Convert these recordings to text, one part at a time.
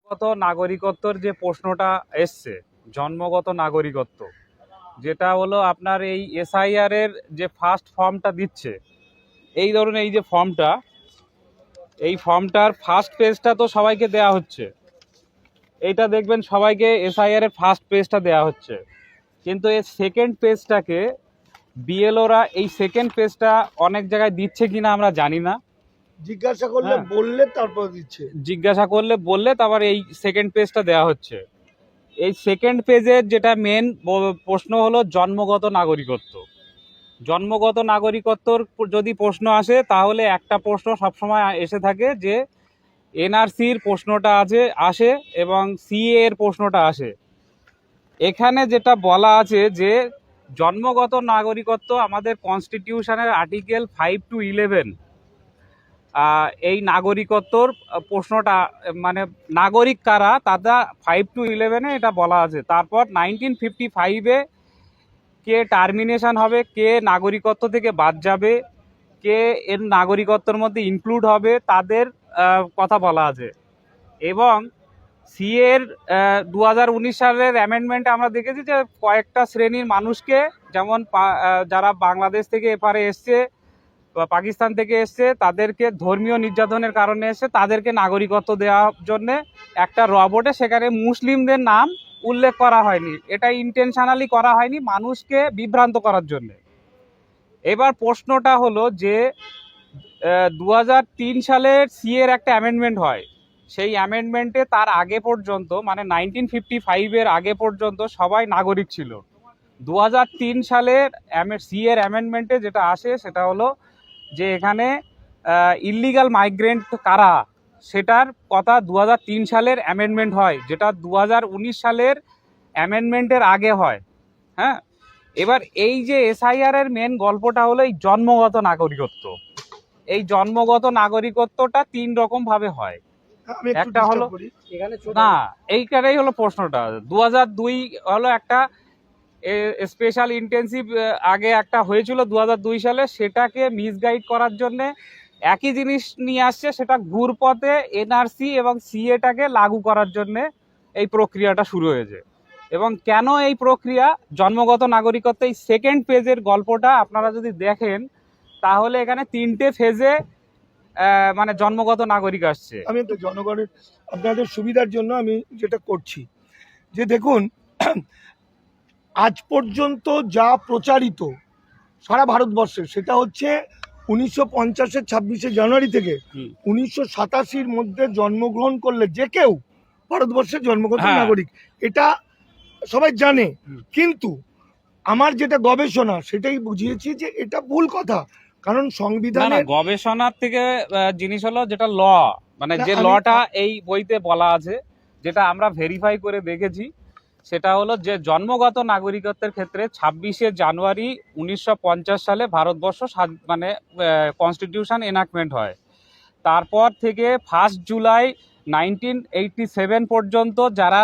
গত নাগরিকত্বর যে প্রশ্নটা এসছে, জন্মগত নাগরিকত্ব, যেটা হলো আপনার এই এসআইআর এর যে ফার্স্ট ফর্মটা দিচ্ছে, এই ধরুন এই যে ফর্মটা, এই ফর্মটার ফার্স্ট পেজটা তো সবাইকে দেয়া হচ্ছে। এইটা দেখবেন সবাইকে এসআইআর এর ফার্স্ট পেজটা দেয়া হচ্ছে, কিন্তু এই সেকেন্ড পেজটাকে বিএলওরা এই সেকেন্ড পেজটা অনেক জায়গায় দিচ্ছে কিনা আমরা জানি না। জিজ্ঞাসা করলে বললে তারপর দিচ্ছে, জিজ্ঞাসা করলে বললে তারপর এই সেকেন্ড পেজটা দেওয়া হচ্ছে। এই সেকেন্ড পেজের যেটা মেন প্রশ্ন হলো জন্মগত নাগরিকত্ব। জন্মগত নাগরিকত্বর যদি প্রশ্ন আসে তাহলে একটা প্রশ্ন সবসময় এসে থাকে যে এনআরসির প্রশ্নটা আসে এবং সিএ এর প্রশ্নটা আসে। এখানে যেটা বলা আছে যে জন্মগত নাগরিকত্ব আমাদের কনস্টিটিউশনের আর্টিকেল 5 to 11 এই নাগরিকত্বর প্রশ্নটা, মানে নাগরিক কারা তারা 5 to 11 এটা বলা আছে। তারপর 1955 কে টার্মিনেশন হবে, কে নাগরিকত্ব থেকে বাদ যাবে, কে এর নাগরিকত্বের মধ্যে ইনক্লুড হবে, তাদের কথা বলা আছে। এবং সিএর 2019 সালের অ্যামেন্ডমেন্টে আমরা দেখেছি যে কয়েকটা শ্রেণীর মানুষকে, যেমন যারা বাংলাদেশ থেকে এপারে এসছে বা পাকিস্তান থেকে এসছে, তাদেরকে ধর্মীয় নির্যাতনের কারণে এসে তাদেরকে নাগরিকত্ব দেওয়ার জন্য একটা রবোটে সেখানে মুসলিমদের নাম উল্লেখ করা হয়নি। এটা ইন্টেনশনালি করা হয়নি মানুষকে বিভ্রান্ত করার জন্য। এবার প্রশ্নটা হলো যে 2003 সালের সিএর একটা অ্যামেন্ডমেন্ট হয়। সেই অ্যামেন্ডমেন্টে তার আগে পর্যন্ত, মানে 1955 আগে পর্যন্ত সবাই নাগরিক ছিল। 2003 সালের সিএর অ্যামেন্ডমেন্টে যেটা আসে সেটা হলো যে এখানে ইল্লিগাল মাইগ্রেন্ট কারা, সেটার কথা 2003 সালের অ্যামেন্ডমেন্ট হয়, যেটা 2019 সালের অ্যামেন্ডমেন্টের আগে হয়। হ্যাঁ, এবার এই যে এসআইআর এর মেন গল্পটা হলো এই জন্মগত নাগরিকত্ব। এই জন্মগত নাগরিকত্বটা 3 রকম ভাবে হয়। একটা হলো না, এইটাই হলো প্রশ্নটা। 2002 হলো একটা স্পেশাল ইন্টেন্সিভ আগে একটা হয়েছিল 2002 সালে, সেটাকে মিসগাইড করার জন্য একই জিনিস নিয়ে আসছে, সেটা ঘুরপথে এনআরসি এবং সিএটাকে লাগু করার জন্য এই প্রক্রিয়াটা শুরু হয়েছে। এবং কেন এই প্রক্রিয়া জন্মগত নাগরিকত্ব, এই সেকেন্ড ফেজের গল্পটা আপনারা যদি দেখেন তাহলে এখানে 3টে ফেজে মানে জন্মগত নাগরিক আসছে। আমি তো জনগণের আপনাদের সুবিধার জন্য আমি যেটা করছি যে দেখুন, আজ পর্যন্ত যা প্রচারিত সারা ভারতবর্ষে সেটা হচ্ছে 1950-এর 26শে জানুয়ারি থেকে 1987-র মধ্যে জন্মগ্রহণ করলে যে কেউ ভারতবর্ষের জন্মগত নাগরিক, এটা সবাই জানে। কিন্তু আমার যেটা গবেষণা সেটাই বুঝিয়েছি যে এটা ভুল কথা, কারণ সংবিধানের গবেষণার থেকে জিনিস হলো যেটা ল, মানে যে লটা এই বইতে বলা আছে, যেটা আমরা ভেরিফাই করে দেখেছি, সেটা হলো যে জন্মগত নাগরিকত্বের ক্ষেত্রে 26শে জানুয়ারি 1950 সালে ভারতবর্ষ মানে কনস্টিটিউশন এনাক্টমেন্ট হয়। তারপর থেকে 1 জুলাই 1987 পর্যন্ত যারা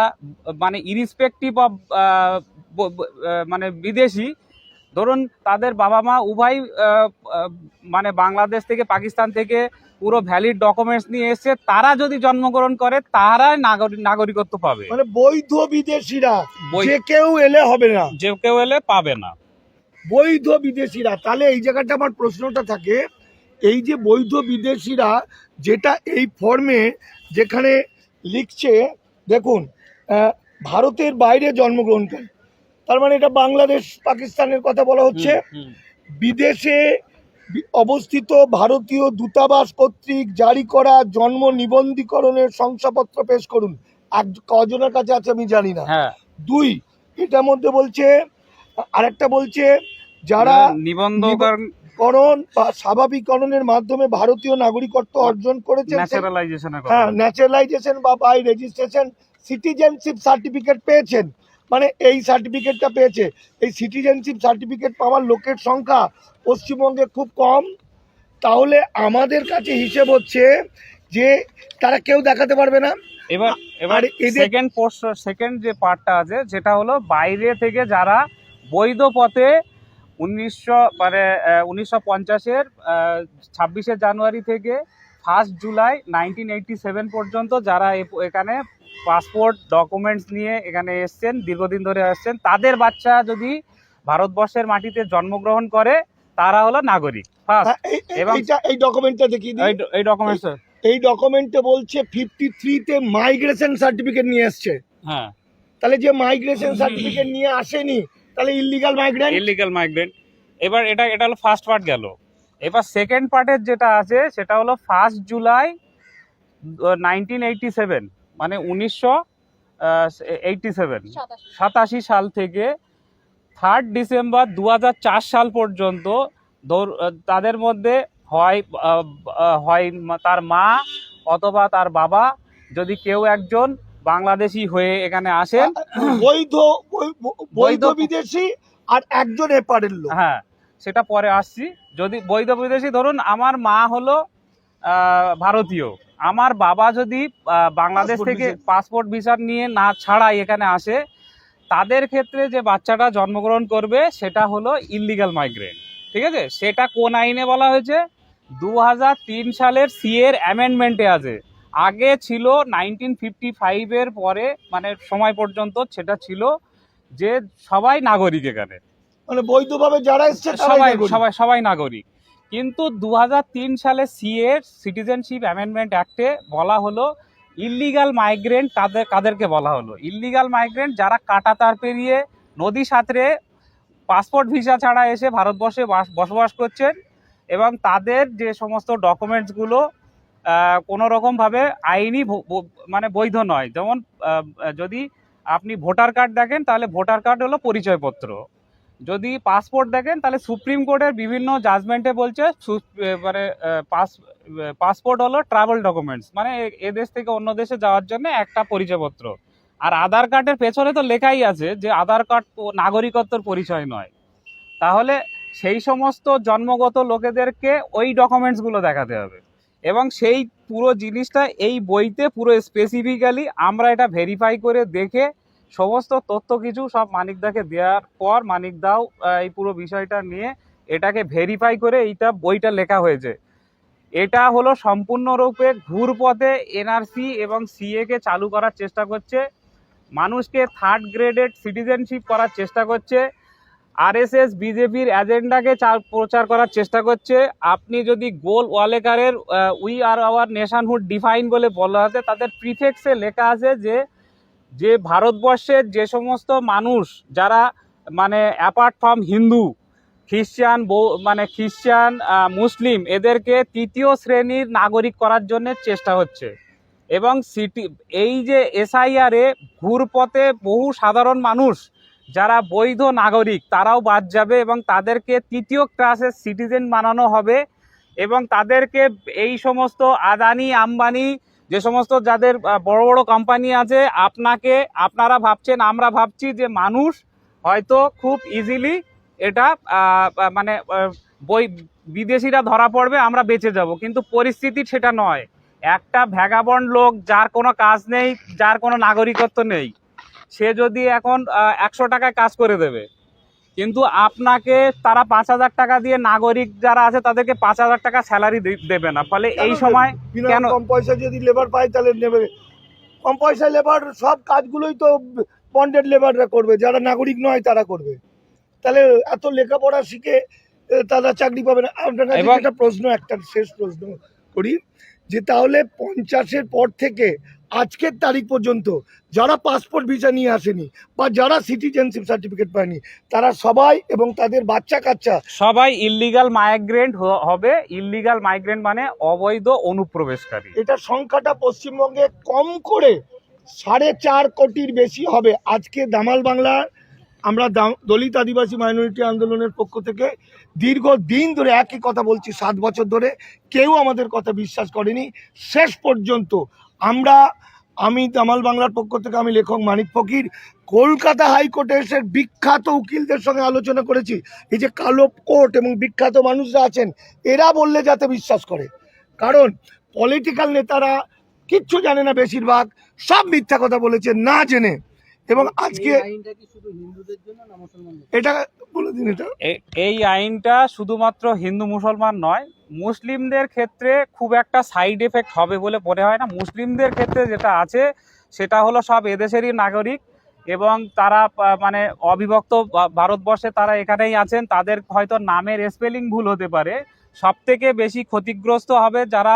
মানে ইরিসপেক্টিভ অফ মানে বিদেশি, ধরুন তাদের বাবা মা উভয় মানে বাংলাদেশ থেকে পাকিস্তান থেকে পুরো ভ্যালিড ডকুমেন্টস নিয়ে এসছে, তারা যদি জন্মগ্রহণ করে তারাই নাগরিকত্ব পাবে। মানে বৈধ বিদেশিরা যে কেউ এলে হবে না, যে কেউ এলে পাবে না, বৈধ বিদেশিরা। তাহলে এই জায়গাটা আমার প্রশ্নটা থাকে, এই যে বৈধ বিদেশিরা যেটা এই ফর্মে যেখানে লিখছে, দেখুন ভারতের বাইরে জন্মগ্রহণ করে, তার মানে এটা বাংলাদেশ পাকিস্তানের কথা বলা হচ্ছে। বিদেশে অবস্থিত ভারতীয় দূতাবাস কর্তৃক জারি করা জন্ম নিবন্ধীকরণের শংসাপত্র পেশ করুন। কজনের কাছে আছে আমি জানি না। 2, এটার মধ্যে বলছে, আরেকটা বলছে যারা নিবন্ধকরণ বা স্বাভাবিকরণের মাধ্যমে ভারতীয় নাগরিকত্ব অর্জন করেছে, ন্যাচারালাইজেশন বা বাই রেজিস্ট্রেশন সিটিজেনশিপ সার্টিফিকেট পেয়েছেন, মানে এই সার্টিফিকেটটা পেয়েছে। এই সিটিজেনশিপ সার্টিফিকেট পাওয়ার লোকের সংখ্যা পশ্চিমবঙ্গে খুব কম। তাহলে আমাদের কাছে হিসেব হচ্ছে যে তারা কেউ দেখাতে পারবে না। এবার সেকেন্ড যে পার্টটা আছে সেটা হলো বাইরে থেকে যারা বৈধ পথে 1950-এর 26শে জানুয়ারি থেকে 1 জুলাই 1987 পর্যন্ত যারা এখানে পাসপোর্ট ডকুমেন্টস নিয়ে এখানে এসছেন, দীর্ঘদিন ধরে আসছেন, তাদের বাচ্চা যদি ভারতবর্ষের মাটিতে জন্মগ্রহণ করে তারা হলো নাগরিক ফার্স্ট। এবং এই ডকুমেন্টটা দেখিয়ে দিই। এই ডকুমেন্টস, এই ডকুমেন্টে বলছে 53-তে মাইগ্রেশন সার্টিফিকেট নিয়ে এসছে। হ্যাঁ, তাহলে যে মাইগ্রেশন সার্টিফিকেট নিয়ে আসেনি তাহলে ইলিগাল মাইগ্রেন্ট। এবার এটা হলো ফার্স্ট পার্ট গেল। এবার সেকেন্ড পার্টের যেটা আছে সেটা হলো 1 জুলাই 1987, মানে 1987 সাল থেকে 3 ডিসেম্বর 2004 সাল পর্যন্ত তাদের মধ্যে হয় তার মা অথবা তার বাবা যদি কেউ একজন বাংলাদেশি হয়ে এখানে আসেন, বৈধ বিদেশি আর একজন এপারের লোক। হ্যাঁ, সেটা পরে আসছি। যদি বৈধ বিদেশি, ধরুন আমার মা হলো ভারতীয়, আমার বাবা যদি বাংলাদেশ থেকে পাসপোর্ট ভিসা নিয়ে না ছাড়াই এখানে আসে, তাদের ক্ষেত্রে যে বাচ্চাটা জন্মগ্রহণ করবে সেটা হলো ইললিগাল মাইগ্রেন্ট। ঠিক আছে, সেটা কোন আইনে বলা হয়েছে? 2003 সালের সিএর অ্যামেন্ডমেন্টে আছে। আগে ছিল 1955-এর পরে, মানে সময় পর্যন্ত সেটা ছিল যে সবাই নাগরিক, এখানে মানে বৈধভাবে যারা এসছে সবাই নাগরিক। কিন্তু 2003 সালে সিএর সিটিজেনশিপ অ্যামেন্ডমেন্ট অ্যাক্টে বলা হলো ইললিগাল মাইগ্রেন্ট কাদেরকে বলা হলো? ইললিগাল মাইগ্রেন্ট যারা কাঁটাতার পেরিয়ে নদী সাঁতরে পাসপোর্ট ভিসা ছাড়া এসে ভারতবর্ষে বসবাস করছেন এবং তাদের যে সমস্ত ডকুমেন্টসগুলো কোনো রকমভাবে আইনি মানে বৈধ নয়। যেমন যদি আপনি ভোটার কার্ড দেখেন তাহলে ভোটার কার্ড হলো পরিচয়পত্র, যদি পাসপোর্ট দেখেন তাহলে সুপ্রিম কোর্টের বিভিন্ন জাজমেন্টে বলছে মানে পাসপোর্ট হলো ট্রাভেল ডকুমেন্টস, মানে এ দেশ থেকে অন্য দেশে যাওয়ার জন্য একটা পরিচয়পত্র। আর আধার কার্ডের পেছনে তো লেখাই আছে যে আধার কার্ড নাগরিকত্বের পরিচয় নয়। তাহলে সেই সমস্ত জন্মগত লোকেদেরকে ওই ডকুমেন্টসগুলো দেখাতে হবে এবং সেই পুরো জিনিসটা এই বইতে পুরো স্পেসিফিক্যালি আমরা এটা ভেরিফাই করে দেখে সমস্ত তথ্য কিছু সব মানিকদাকে দেওয়ার পর মানিকদাও এই পুরো বিষয়টা নিয়ে এটাকে ভেরিফাই করে এইটা বইটা লেখা হয়েছে। এটা হলো সম্পূর্ণরূপে ঘুরপথে এনআরসি এবং সিএ কে চালু করার চেষ্টা করছে, মানুষকে থার্ড গ্রেডেড সিটিজেনশিপ করার চেষ্টা করছে, আরএসএস বিজেপির এজেন্ডাকে প্রচার করার চেষ্টা করছে। আপনি যদি গোল ওয়ালেকারের we are our nationhood define বলে বলা আছে, তাদের প্রিফেক্সে লেখা আছে যে ভারতবর্ষের যে সমস্ত মানুষ যারা মানে অ্যাপার্ট ফ্রম হিন্দু, খ্রিস্টান, মুসলিম, এদেরকে তৃতীয় শ্রেণীর নাগরিক করার জন্য চেষ্টা হচ্ছে। এবং এই যে এসআইআরে ঘুরপথে বহু সাধারণ মানুষ যারা বৈধ নাগরিক তারাও বাদ যাবে এবং তাদেরকে তৃতীয় ক্লাসের সিটিজেন বানানো হবে এবং তাদেরকে এই সমস্ত আদানি আম্বানি যে সমস্ত যাদের বড় বড় কোম্পানি আছে, আপনারা ভাবছেন, আমরা ভাবছি যে মানুষ হয়তো খুব ইজিলি এটা মানে বিদেশিরা ধরা পড়বে, আমরা বেঁচে যাব, কিন্তু পরিস্থিতি সেটা নয়। একটা ভ্যাগাবন্ড লোক যার কোনো কাজ নেই, যার কোনো নাগরিকত্ব নেই, সে যদি এখন 100 টাকায় কাজ করে দেবে, কিন্তু আপনাকে তারা 5,000 টাকা দিয়ে, নাগরিক যারা আছে তাদেরকে 5,000 টাকা স্যালারি দেবে না। ফলে এই সময় কেন কম পয়সা যদি লেবার পায় তাহলে নেবে? কম পয়সা লেবার সব কাজগুলোই তো বন্ডেড লেবাররা করবে, যারা নাগরিক নয় তারা করবে। তাহলে এত লেখাপড়া শিখে তারা চাকরি পাবে না। আপনার কাছে একটা প্রশ্ন, একটা শেষ প্রশ্ন করি, যে তাহলে 50-এর পর থেকে আজকের তারিখ পর্যন্ত যারা পাসপোর্ট ভিসা নিয়ে আসেনি বা যারা সিটিজেনশিপ সার্টিফিকেট পায়নি, তারা সবাই এবং তাদের বাচ্চা কাচ্চা সবাই ইললিগাল মাইগ্রেন্ট হবে। ইললিগাল মাইগ্রেন্ট মানে অবৈধ অনুপ্রবেশকারী। এটা সংখ্যাটা পশ্চিমবঙ্গে কম করে 4.5 কোটির বেশি হবে। আজকে দামাল বাংলার আমরা দলিত আদিবাসী মাইনরিটি আন্দোলনের পক্ষ থেকে দীর্ঘদিন ধরে একই কথা বলছি, 7 বছর ধরে কেউ আমাদের কথা বিশ্বাস করেনি। শেষ পর্যন্ত আমি দামাল বাংলার পক্ষ থেকে আমি লেখক মানিক ফকির কলকাতা হাইকোর্টে এসে বিখ্যাত উকিলদের সঙ্গে আলোচনা করেছি। এই যে কালো কোর্ট এবং বিখ্যাত মানুষরা আছেন, এরা বললে যাতে বিশ্বাস করে, কারণ পলিটিক্যাল নেতারা কিচ্ছু জানে না, বেশিরভাগ সব মিথ্যা কথা বলেছে না জেনে। এবং আজকে এটা বলে দিন, এই আইনটা শুধুমাত্র হিন্দু মুসলমান নয়, মুসলিমদের ক্ষেত্রে খুব একটা সাইড এফেক্ট হবে বলে মনে হয় না। মুসলিমদের ক্ষেত্রে যেটা আছে সেটা হলো সব এদেশেরই নাগরিক এবং তারা মানে অবিভক্ত ভারতবর্ষে তারা এখানেই আছেন। তাদের হয়তো নামের স্পেলিং ভুল হতে পারে। সব থেকে বেশি ক্ষতিগ্রস্ত হবে যারা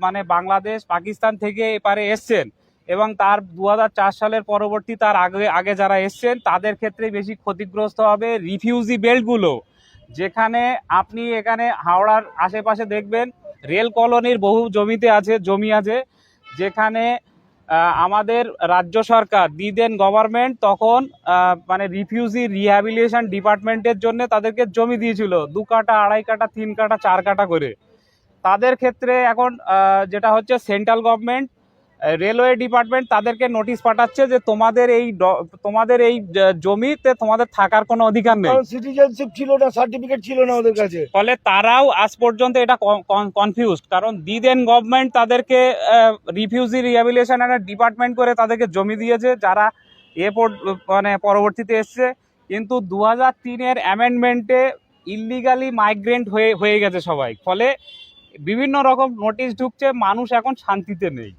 মানে বাংলাদেশ পাকিস্তান থেকে এপারে এসছেন এবং তার 2004 সালের পরবর্তী তার আগে আগে যারা এসছেন তাদের ক্ষেত্রে বেশি ক্ষতিগ্রস্ত হবে রিফিউজি বেল্টগুলো। যেখানে আপনি এখানে হাওড়ার আশেপাশে দেখবেন রেল কলোনির বহু জমি আছে যেখানে আমাদের রাজ্য সরকার দিদেন গভর্নমেন্ট তখন মানে রিফিউজি রিহ্যাবিলিটেশন ডিপার্টমেন্টের জন্য তাদেরকে জমি দিয়েছিল 2 কাঠা 2.5 কাঠা 3 কাঠা 4 কাঠা করে। তাদের ক্ষেত্রে এখন যেটা হচ্ছে সেন্ট্রাল গভর্নমেন্ট রেলওয়ে ডিপার্টমেন্ট তাদেরকে নোটিশ পাঠাচ্ছে যে তোমাদের এই জমিতে তোমাদের থাকার কোনো অধিকার নেই, কারণ সিটিজেনশিপ ছিল না, সার্টিফিকেট ছিল না ওদের কাছে। ফলে তারাও আজ পর্যন্ত এটা কনফিউজড, কারণ দিদেন গভর্নমেন্ট তাদেরকে রিফিউজি রিহ্যাবিলিটেশন একটা ডিপার্টমেন্ট করে তাদেরকে জমি দিয়েছে যারা মানে পরবর্তীতে এসছে, কিন্তু 2003-এর অ্যামেন্ডমেন্টে ইললিগালি মাইগ্রেন্ট হয়ে গেছে সবাই, ফলে বিভিন্ন রকম নোটিশ ঢুকছে, মানুষ এখন শান্তিতে নেই।